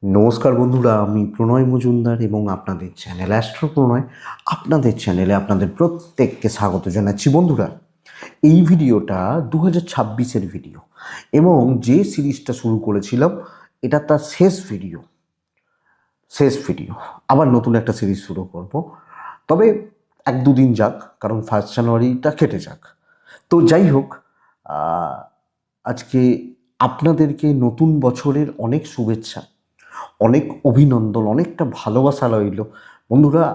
নমস্কার বন্ধুরা, আমি প্রণয় মজুমদার এবং আপনাদের চ্যানেল অ্যাস্ট্রো প্রণয়, আপনাদের চ্যানেলে আপনাদের প্রত্যেককে স্বাগত জানাচ্ছি। বন্ধুরা, এই ভিডিওটা 2026-এর ভিডিও এবং যে সিরিজটা শুরু করেছিলাম এটা তার শেষ ভিডিও। আবার নতুন একটা সিরিজ শুরু করব, তবে 1-2 দিন যাক, কারণ 1 জানুয়ারিটা কেটে যাক। তো যাই হোক, আজকে আপনাদেরকে নতুন বছরের অনেক শুভেচ্ছা, অনেক অভিনন্দন, অনেকটা ভালোবাসা রইল। বন্ধুরা,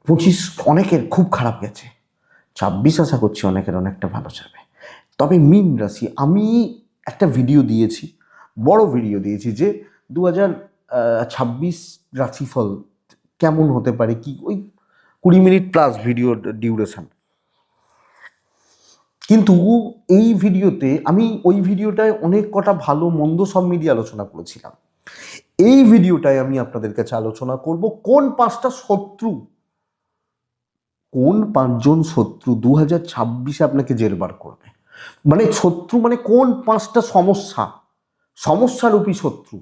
25 অনেকের খুব খারাপ গেছে, 26 আশা করছি অনেকের অনেকটা ভালো যাবে। তবে মীন রাশি, আমি একটা ভিডিও দিয়েছি, বড় ভিডিও দিয়েছি যে 2026 রাশিফল কেমন হতে পারে, কি ওই 20 মিনিট প্লাস ভিডিও ডিউরেশন। কিন্তু এই ভিডিওতে আমি ওই ভিডিওটায় অনেক কটা ভালো মন্দ সব মিলিয়ে আলোচনা করেছিলাম। এই ভিডিওটায় আমি আপনাদের কাছে আলোচনা করব কোন 5জন শত্রু 2026-এ আপনাকে জেরবার করবে। মানে শত্রু মানে কোন 5টা সমস্যারূপী শত্রু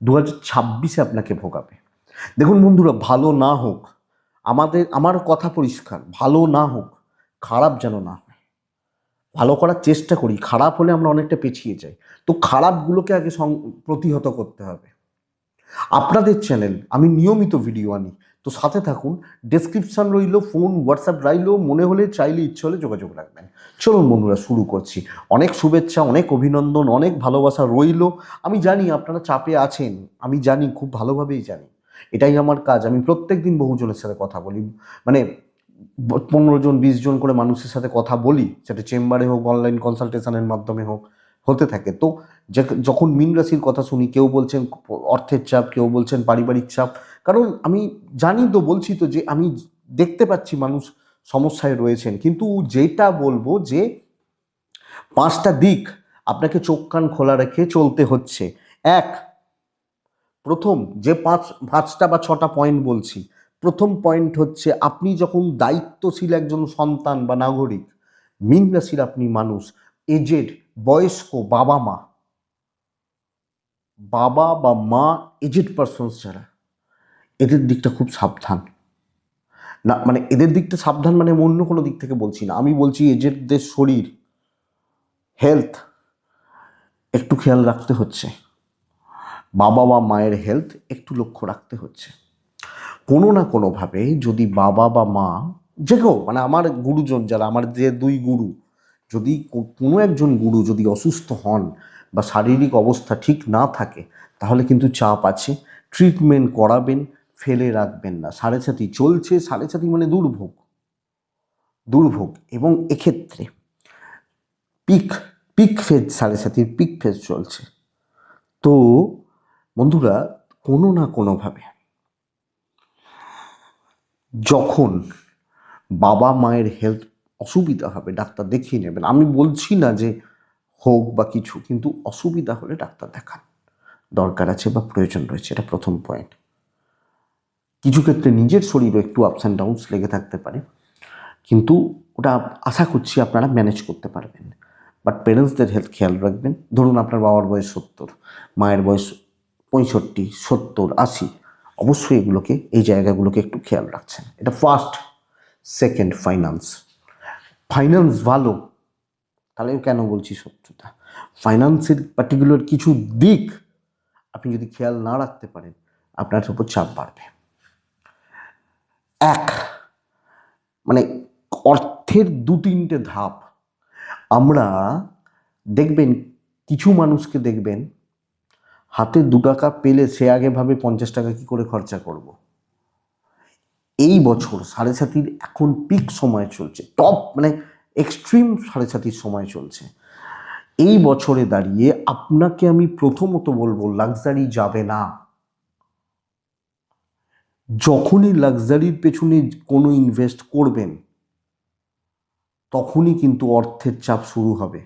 2026-এ আপনাকে ভোগাবে। দেখুন বন্ধুরা, ভালো না হোক, আমার কথা পরিষ্কার, ভালো না হোক, খারাপ যেন না হয়। ভালো করার চেষ্টা করি, খারাপ হলে আমরা অনেকটা পিছিয়ে যাই। তো খারাপগুলোকে আগে প্রতিহত করতে হবে। আপনাদের চ্যানেল, আমি নিয়মিত ভিডিও আনি, তো সাথে থাকুন। ডেসক্রিপশান রইল, ফোন হোয়াটসঅ্যাপ রইল, মনে হলে চাইলে ইচ্ছে হলে যোগাযোগ রাখবেন। চলুন বন্ধুরা, শুরু করছি। অনেক শুভেচ্ছা, অনেক অভিনন্দন, অনেক ভালোবাসা রইল। আমি জানি আপনারা চাপে আছেন, আমি জানি, খুব ভালোভাবেই জানি। এটাই আমার কাজ। আমি প্রত্যেক দিন বহুজনের সাথে কথা বলি, মানে 15 জন 20 জন করে মানুষের সাথে কথা বলি, সেটা চেম্বারে হোক, অনলাইন কনসালটেশনের মাধ্যমে হোক, হতে থাকে। তো যখন মীন রাশির কথা শুনি, কেউ বলছেন অর্থের চাপ, কেউ বলছেন পারিবারিক চাপ, কারণ আমি জানি তো, বলছি তো যে আমি দেখতে পাচ্ছি মানুষ সমস্যায় রয়েছেন। কিন্তু যেটা বলবো যে 5টা দিক আপনাকে চোখ কান খোলা রেখে চলতে হচ্ছে। এক, প্রথম যে 5টা বা 6টা পয়েন্ট বলছি, প্রথম পয়েন্ট হচ্ছে, আপনি যখন দায়িত্বশীল একজন সন্তান বা নাগরিক, মীন রাশির আপনি মানুষ, এজেড, বয়স্ক বাবা বা মা, এজেড পারসনস যারা, এদের দিকটা খুব সাবধান। না মানে এদের দিকটা সাবধান মানে অন্য কোনো দিক থেকে বলছি না, আমি বলছি এজেডদের শরীর, হেলথ একটু খেয়াল রাখতে হচ্ছে। বাবা বা মায়ের হেলথ একটু লক্ষ্য রাখতে হচ্ছে। কোনো না কোনোভাবে যদি বাবা বা মা, যে কেউ, মানে আমার গুরুজন যারা, আমার যে 2 গুরু, যদি কোনো একজন গুরু যদি অসুস্থ হন বা শারীরিক অবস্থা ঠিক না থাকে, তাহলে কিন্তু চাপ আছে। ট্রিটমেন্ট করাবেন, ফেলে রাখবেন না। 7.5 চলছে, 7.5 মানে দুর্ভোগ। এবং এক্ষেত্রে peak peak phase, 7.5 peak phase চলছে। তো বন্ধুরা, কোনো না কোনোভাবে যখন বাবা মায়ের হেলথ অসুবিধা হবে, ডাক্তার দেখিয়ে নেবেন। আমি বলছি না যে হোক বা কিছু, কিন্তু অসুবিধা হলে ডাক্তার দেখান, দরকার আছে বা প্রয়োজন রয়েছে। এটা প্রথম পয়েন্ট। কিছু ক্ষেত্রে নিজের শরীরও একটু আপস অ্যান্ড ডাউনস লেগে থাকতে পারে, কিন্তু ওটা আশা করছি আপনারা ম্যানেজ করতে পারবেন। বাট পেরেন্টসদের হেলথ খেয়াল রাখবেন। ধরুন আপনার বাবার বয়স 70, মায়ের বয়স 65, 70, 80, অবশ্যই এই জায়গাগুলোকে একটু খেয়াল রাখছেন। এটা ফার্স্ট। সেকেন্ড, ফাইন্যান্স ভালো, তাহলে কেন বলছি শত্রুতা। ফাইন্যান্সের পার্টিকুলার কিছু দিক আপনি যদি খেয়াল না রাখতে পারেন, আপনার উপর চাপ বাড়বে। এক, মানে অর্থের 2-3টে ধাপ। আমরা দেখবেন, কিছু মানুষকে দেখবেন হাতে 2 টাকা পেলে সে আগে ভাবে 50 টাকা কি করে খরচা করব। এই বছর 7.5 এখন পিক সময় চলছে, টপ মানে এক্সট্রিম 7.5 সময় চলছে। এই বছরে দাঁড়িয়ে আপনাকে আমি প্রথমত বলবো, লাক্সারি যাবে না। যখনই লাক্সারির পেছনে কোনো ইনভেস্ট করবেন, তখনই কিন্তু অর্থের চাপ শুরু হবে,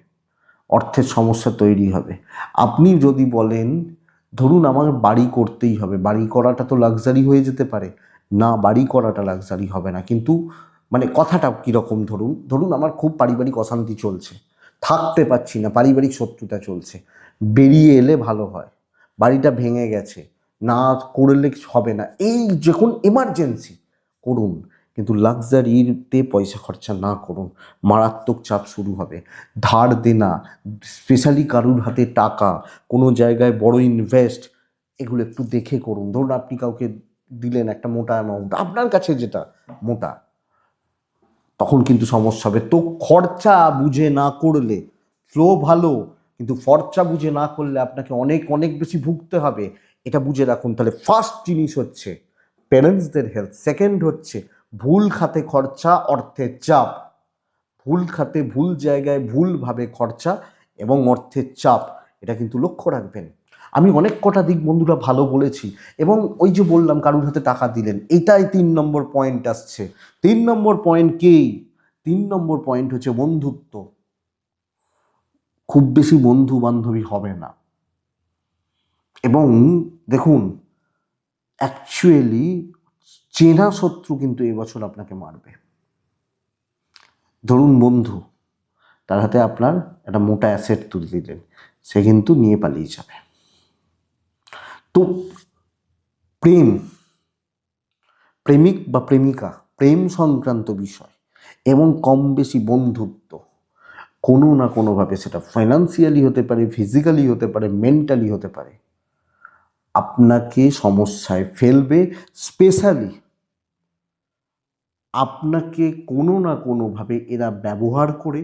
অর্থের সমস্যা তৈরি হবে। আপনি যদি বলেন, ধরুন আমার বাড়ি করতেই হবে, বাড়ি করাটা তো লাক্সারি হয়ে যেতে পারে। না, বাড়ি করাটা লাক্সারি হবে না, কিন্তু মানে কথাটা কীরকম, ধরুন আমার খুব পারিবারিক অশান্তি চলছে, থাকতে পারছি না, পারিবারিক শত্রুতা চলছে, বেরিয়ে এলে ভালো হয়। বাড়িটা ভেঙে গেছে, না করলে হবে না, এই যখন এমার্জেন্সি করুন, কিন্তু লাক্সারিতে পয়সা খরচা না করুন, মারাত্মক চাপ শুরু হবে। ধার দেনা, স্পেশালি কারুর হাতে টাকা, কোনো জায়গায় বড় ইনভেস্ট, এগুলো একটু দেখে করুন। ধরুন আপনি কাউকে দিলেন একটা মোটা অ্যামাউন্ট, আপনার কাছে যেটা মোটা, তখন কিন্তু সমস্যা হবে। তো খরচা বুঝে না করলে, ফ্লো ভালো কিন্তু খরচা বুঝে না করলে আপনাকে অনেক অনেক বেশি ভুগতে হবে, এটা বুঝে রাখুন। তাহলে ফার্স্ট জিনিস হচ্ছে প্যারেন্টসদের হেলথ, সেকেন্ড হচ্ছে ভুল খাতে খরচা, অর্থের চাপ, ভুল খাতে ভুল জায়গায় ভুলভাবে খরচা এবং অর্থের চাপ, এটা কিন্তু লক্ষ্য রাখবেন। আমি অনেক কটা দিক বন্ধুরা ভালো বলেছি, এবং ওই যে বললাম কারুর হাতে টাকা দিলেন, এটাই 3 নম্বর পয়েন্ট আসছে। 3 নম্বর পয়েন্ট কি? 3 নম্বর পয়েন্ট হচ্ছে বন্ধুত্ব। খুব বেশি বন্ধু বান্ধবী হবে না। এবং দেখুন, অ্যাকচুয়ালি চেনা শত্রু কিন্তু এবছর আপনাকে মারবে। ধরুন বন্ধু, তার হাতে আপনার একটা মোটা অ্যাসেট তুলে দিলেন, সে কিন্তু নিয়ে পালিয়ে যাবে। তো প্রেম, প্রেমিক বা প্রেমিকা, প্রেম সংক্রান্ত বিষয় এবং কম বেশি বন্ধুত্ব, কোনো না কোনোভাবে, সেটা ফাইন্যান্সিয়ালি হতে পারে, ফিজিক্যালি হতে পারে, মেন্টালি হতে পারে, আপনাকে সমস্যায় ফেলবে। স্পেশালি আপনাকে কোনো না কোনোভাবে এরা ব্যবহার করে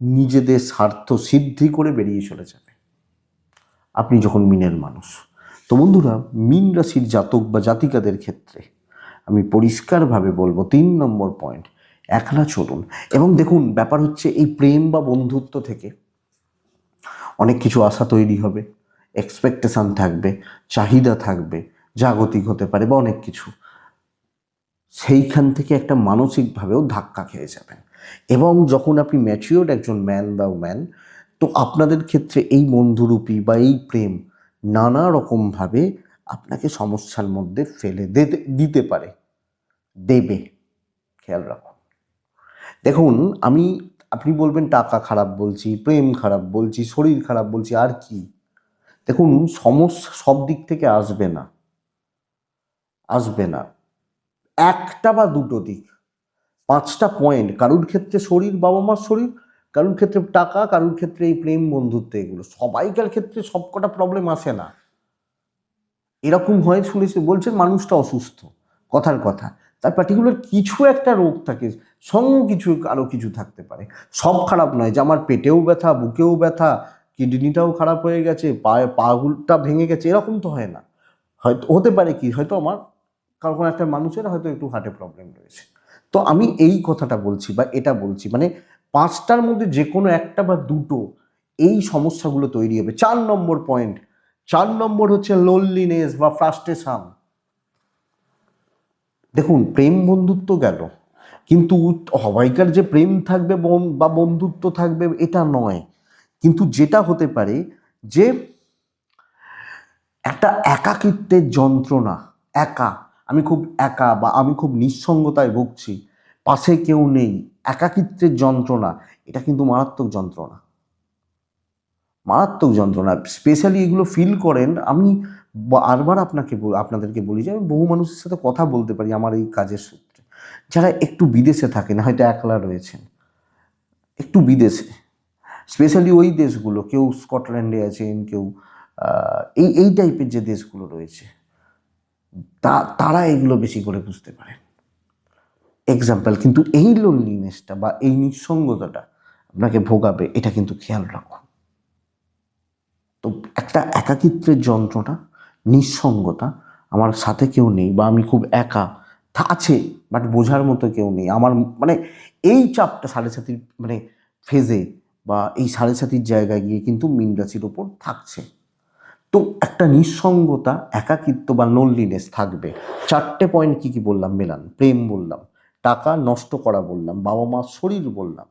নিজেদের স্বার্থ সিদ্ধি করে বেরিয়ে চলে যাবে আপনি যখন মিনের মানুষ। তো বন্ধুরা, মিন রাশির জাতক বা জাতিকাদের ক্ষেত্রে আমি পরিষ্কারভাবে বলবো 3 নম্বর পয়েন্ট, একলা চলুন। এবং দেখুন, ব্যাপার হচ্ছে এই প্রেম বা বন্ধুত্ব থেকে অনেক কিছু আশা তৈরি হবে, এক্সপেকটেশান থাকবে, চাহিদা থাকবে, জাগতিক হতে পারে বা অনেক কিছু। সেইখান থেকে একটা মানসিকভাবেও ধাক্কা খেয়ে যাবেন। এবং যখন আপনি ম্যাচিওর্ড একজন ম্যান বা ওম্যান, তো আপনাদের ক্ষেত্রে এই বন্ধুরূপী বা এই প্রেম নানা রকমভাবে আপনাকে সমস্যার মধ্যে ফেলে দিতে পারে, দেবে। খেয়াল রাখুন। দেখুন, আপনি বলবেন টাকা খারাপ বলছি, প্রেম খারাপ বলছি, শরীর খারাপ বলছি, আর কি? দেখুন, সমস্যা সব দিক থেকে আসবে না, আসবে না। একটা বা দুটো দিক, 5টা পয়েন্ট, কারুর ক্ষেত্রে শরীর, বাবা মার শরীর, কারুর ক্ষেত্রে টাকা, কারুর ক্ষেত্রে এই প্রেম বন্ধুত্ব, এগুলো সবাইকার ক্ষেত্রে সবকটা প্রবলেম আসে না। এরকম হয় শুনেছি, বলছেন মানুষটা অসুস্থ, কথার কথা, তার পার্টিকুলার কিছু একটা রোগ থাকে, সঙ্গে কিছু আরও কিছু থাকতে পারে। সব খারাপ নয় যে আমার পেটেও ব্যথা, বুকেও ব্যথা, কিডনিটাও খারাপ হয়ে গেছে, পাগুলটা ভেঙে গেছে, এরকম তো হয় না। হয়তো হতে পারে কি, হয়তো আমার কারো কোনো একটা মানুষের হয়তো একটু হার্টে প্রবলেম রয়েছে। তো আমি এই কথাটা বলছি বা এটা বলছি, মানে 5টার মধ্যে যে কোনো একটা বা দুটো এই সমস্যাগুলো তৈরি হবে। 4 নম্বর পয়েন্ট, 4 নম্বর হচ্ছে লোনলিনেস বা ফ্রাস্ট্রেশন। দেখুন, প্রেম বন্ধুত্ব গেল, কিন্তু সবাইকার যে প্রেম থাকবে বা বন্ধুত্ব থাকবে এটা নয়। কিন্তু যেটা হতে পারে যে একটা একাকিত্বের যন্ত্রণা, একা, আমি খুব একা বা আমি খুব নিঃসঙ্গতায় ভুগছি, পাশে কেউ নেই, একাকিত্বের যন্ত্রণা, এটা কিন্তু মারাত্মক যন্ত্রণা, মারাত্মক যন্ত্রণা। স্পেশালি এগুলো ফিল করেন, আমি বারবার আপনাদেরকে বলি যে আমি বহু মানুষের সাথে কথা বলতে পারি আমার এই কাজের সূত্রে, যারা একটু বিদেশে থাকেন, হয়তো একলা রয়েছেন, একটু বিদেশে, স্পেশালি ওই দেশগুলো, কেউ স্কটল্যান্ডে আছেন, কেউ এই টাইপের যে দেশগুলো রয়েছে, তারা এগুলো বেশি করে বুঝতে পারেন। এক্সাম্পল, কিন্তু এই লোনলিনেসটা বা এই নিঃসঙ্গতাটা আপনাকে ভোগাবে, এটা কিন্তু খেয়াল রাখুন। তো একটা একাকিত্বের যন্ত্রণা, নিঃসঙ্গতা, আমার সাথে কেউ নেই বা আমি খুব একা, আছে বাট বোঝার মতো কেউ নেই আমার, মানে এই চাপটা সাড়ে সাতির মানে ফেজে বা এই সাড়ে সাতির জায়গায় গিয়ে কিন্তু মীন রাশির ওপর থাকছে। তো একটা নিঃসঙ্গতা, একাকিত্ব বা লোনলিনেস থাকবে। 4টে পয়েন্ট কি কি বললাম? মেলান, প্রেম বললাম, টাকা নষ্ট করা বললাম, বাবা মার শরীর বললাম,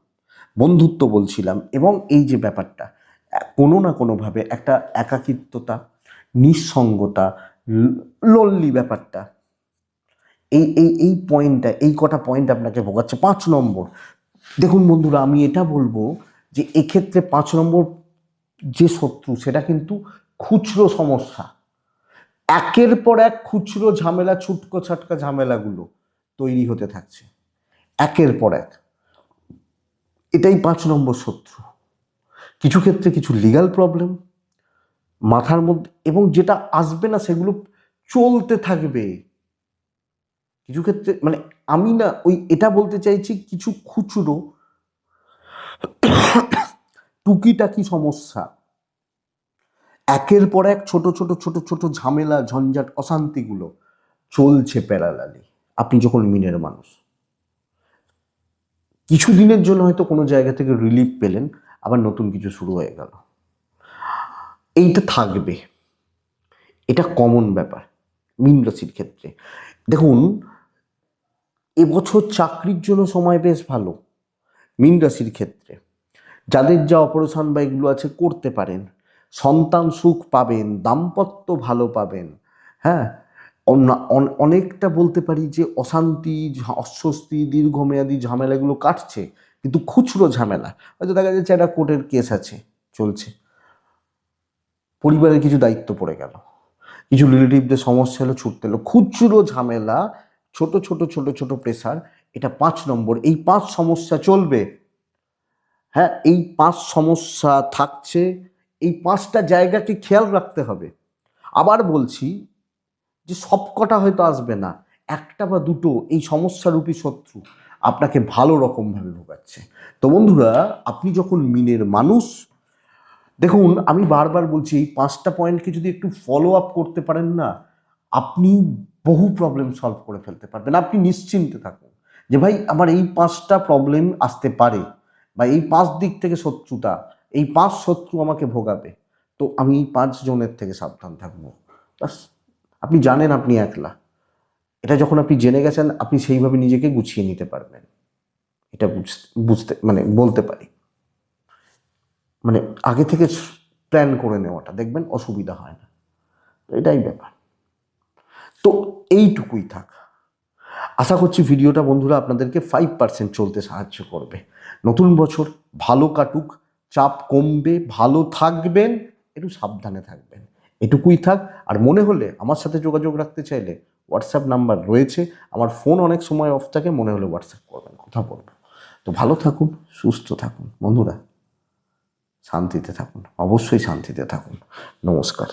বন্ধুত্ব বলছিলাম, এবং এই যে ব্যাপারটা কোনো না কোনোভাবে একটা একাকিত্বতা, নিঃসঙ্গতা, লোনলি ব্যাপারটা, এই পয়েন্টটা, এই কটা পয়েন্ট আপনাকে ভোগাচ্ছে। 5 নম্বর, দেখুন বন্ধুরা, আমি এটা বলবো যে এক্ষেত্রে 5 নম্বর যে শত্রু, সেটা কিন্তু খুচরো সমস্যা, একের পর এক খুচরো ঝামেলা, ছুটকো ছাটকা ঝামেলাগুলো তৈরি হতে থাকছে একের পর এক। এটাই 5 নম্বর শত্রু। কিছু ক্ষেত্রে কিছু লিগ্যাল প্রবলেম মাথার মধ্যে, এবং যেটা আসবে না সেগুলো চলতে থাকবে। কিছু ক্ষেত্রে মানে আমি না ওই এটা বলতে চাইছি, কিছু খুচরো টুকিটাকি সমস্যা, একের পর এক ছোট ছোট ছোট ছোট ঝামেলা, ঝঞ্ঝাট, অশান্তিগুলো চলছে প্যারালালি। আপনি যখন মিনের মানুষ, কিছু দিনের জন্য হয়তো কোনো জায়গা থেকে রিলিফ পেলেন, আবার নতুন কিছু শুরু হয়ে গেল। এইটা থাকবে, এটা কমন ব্যাপার মীন রাশির ক্ষেত্রে। দেখুন, এবছর চাকরির জন্য সময় বেশ ভালো মীন রাশির ক্ষেত্রে। যাদের যা অপারেশন বা এগুলো আছে করতে পারেন, সন্তান সুখ পাবেন, দাম্পত্য ভালো পাবেন। হ্যাঁ, অনেকটা বলতে পারি যে অশান্তি, অস্বস্তি, দীর্ঘমেয়াদী ঝামেলাগুলো কাটছে, কিন্তু খুচরো ঝামেলা হয়তো দেখা যাচ্ছে একটা কোর্টের কেস আছে চলছে, পরিবারের কিছু দায়িত্ব পড়ে গেল, কিছু রিলেটিভদের সমস্যা হলো, ছুটতে এলো, খুচরো ঝামেলা, ছোট ছোট ছোট ছোট প্রেসার। এটা 5 নম্বর। এই 5 সমস্যা চলবে। হ্যাঁ, এই 5 সমস্যা থাকছে। এই 5টা জায়গাকে খেয়াল রাখতে হবে। আবার বলছি যে সবকটা হয়তো আসবে না, একটা বা দুটো এই সমস্যারূপী শত্রু আপনাকে ভালো রকমভাবে ভোগাচ্ছে। তো বন্ধুরা, আপনি যখন মিনের মানুষ, দেখুন আমি বারবার বলছি, এই 5টা পয়েন্টকে যদি একটু ফলো আপ করতে পারেন না, আপনি বহু প্রবলেম সলভ করে ফেলতে পারবেন। আপনি নিশ্চিন্তে থাকুন যে ভাই আমার এই 5টা প্রবলেম আসতে পারে, বা এই 5 দিক থেকে শত্রুতা, এই 5 শত্রু আমাকে ভোগাবে, তো আমি এই 5 জনের থেকে সাবধান থাকবো। বাস, আপনি জানেন আপনি একলা। এটা যখন আপনি জেনে গেছেন, আপনি সেইভাবে নিজেকে গুছিয়ে নিতে পারবেন। এটা বুঝতে মানে বলতে পারি, মানে আগে থেকে প্ল্যান করে নেওয়াটা দেখবেন অসুবিধা হয় না। তো এটাই ব্যাপার। তো এইটুকুই থাক। আশা করছি ভিডিওটা বন্ধুরা আপনাদেরকে 5% চলতে সাহায্য করবে। নতুন বছর ভালো কাটুক, চাপ কমবে, ভালো থাকবেন, একটু সাবধানে থাকবেন, এটুকুই থাক। আর মনে হলে আমার সাথে যোগাযোগ রাখতে চাইলে হোয়াটসঅ্যাপ নাম্বার রয়েছে। আমার ফোন অনেক সময় অফ থাকে, মনে হলে হোয়াটসঅ্যাপ করবেন, কথা বলবো। তো ভালো থাকুন, সুস্থ থাকুন বন্ধুরা, শান্তিতে থাকুন, অবশ্যই শান্তিতে থাকুন। নমস্কার।